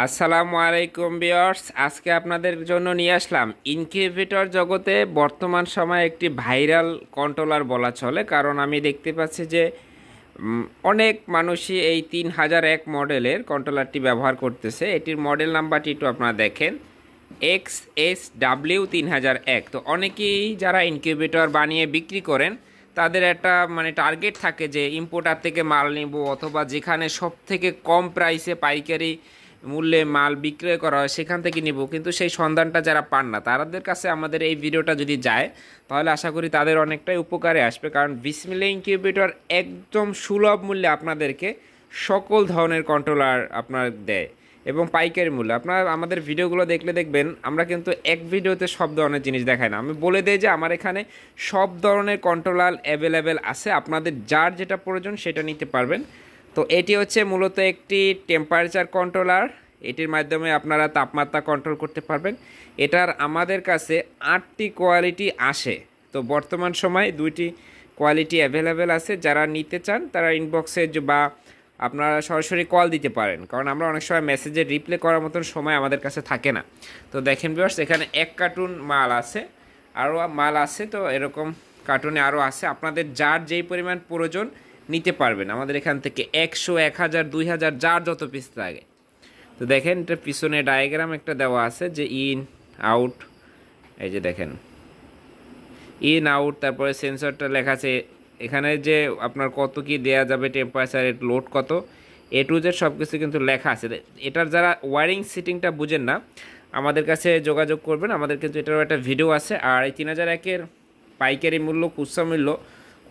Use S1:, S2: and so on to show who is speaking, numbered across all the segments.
S1: আসসালামু আলাইকুম ভিউয়ার্স, আজকে আপনাদের জন্য নিয়ে আসলাম ইনকিউবেটর জগতে বর্তমান সময়ে একটি ভাইরাল কন্ট্রোলার বলা চলে। কারণ আমি দেখতে পাচ্ছি যে অনেক মানুষই এই 3001 মডেলের কন্ট্রোলারটি ব্যবহার করতেছে। এটির মডেল নাম্বারটি একটু আপনারা দেখেন, XSW3001। তো অনেকেই যারা ইনকিউবেটর বানিয়ে বিক্রি করেন তাদের একটা টার্গেট থাকে যে ইম্পোর্টার থেকে মাল নিব, অথবা যেখানে সব থেকে কম প্রাইসে পাইকারি মূল্যে মাল বিক্রয় করা হয় সেখান থেকে নিব। কিন্তু সেই সন্ধানটা যারা পান না, তাদের কাছে আমাদের এই ভিডিওটা যদি যায় তাহলে আশা করি তাদের অনেকটাই উপকারে আসবে। কারণ বিসমিল্লাহ ইনকিউবেটর একদম সুলভ মূল্যে আপনাদেরকে সকল ধরনের কন্ট্রোলার আপনার দেয় এবং পাইকারি মূল্যে। আপনারা আমাদের ভিডিওগুলো দেখলে দেখবেন আমরা কিন্তু এক ভিডিওতে সব ধরনের জিনিস দেখাই না। আমি বলে দিই যে আমার এখানে সব ধরনের কন্ট্রোলার অ্যাভেলেবেল আছে, আপনাদের যার যেটা প্রয়োজন সেটা নিতে পারবেন। তো এটি হচ্ছে মূলত একটি টেম্পারেচার কন্ট্রোলার। এটির মাধ্যমে আপনারা তাপমাত্রা কন্ট্রোল করতে পারবেন। এটার আমাদের কাছে 8টি কোয়ালিটি আসে। তো বর্তমান সময় 2টি কোয়ালিটি অ্যাভেলেবেল আছে। যারা নিতে চান তারা ইনবক্সে বা আপনারা সরাসরি কল দিতে পারেন, কারণ আমরা অনেক সময় মেসেজের রিপ্লাই করার মতন সময় আমাদের কাছে থাকে না। তো দেখেন ভিউয়ার্স, এখানে 1 কার্টুন মাল আছে, আরও মাল আছে। তো এরকম কার্টুনে আরও আছে, আপনাদের যার যেই পরিমাণ প্রয়োজন নিতে পারবেন আমাদের এখান থেকে। 100, 1000, 2000 যার যত পিস লাগে। তো দেখেন এটা পিছনে ডায়াগ্রাম একটা দেওয়া আছে যে ইন আউট, এই যে দেখেন ইন আউট, তারপরে সেন্সরটা লেখা আছে এখানে যে আপনার কত কি দেয়া যাবে, টেম্পারেচার, লোড কত, এ টু জেড সব কিছু কিন্তু লেখা আছে। এটার যারা ওয়ারিং সিটিংটা বুঝেন না আমাদের কাছে যোগাযোগ করবেন, আমাদের কিন্তু এটারও একটা ভিডিও আছে। আর এই 3001-এর পাইকারি মূল্য, খুচরা মূল্য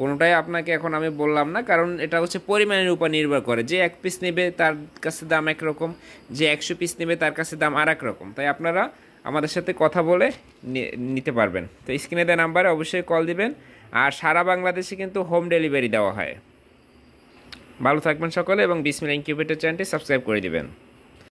S1: কোনোটাই আপনাকে এখন আমি বললাম না, কারণ এটা হচ্ছে পরিমাণের উপর নির্ভর করে। যে 1 পিস নেবে তার কাছে দাম একরকম, যে 100 পিস নেবে তার কাছে দাম আর এক রকম। তাই আপনারা আমাদের সাথে কথা বলে নিতে পারবেন। তো স্ক্রিনে দেওয়া নাম্বারে অবশ্যই কল দিবেন। আর সারা বাংলাদেশে কিন্তু হোম ডেলিভারি দেওয়া হয়। ভালো থাকবেন সকলে এবং বিসমিল্লাহ ইনকিউবেটর চ্যানেলটি সাবস্ক্রাইব করে দিবেন।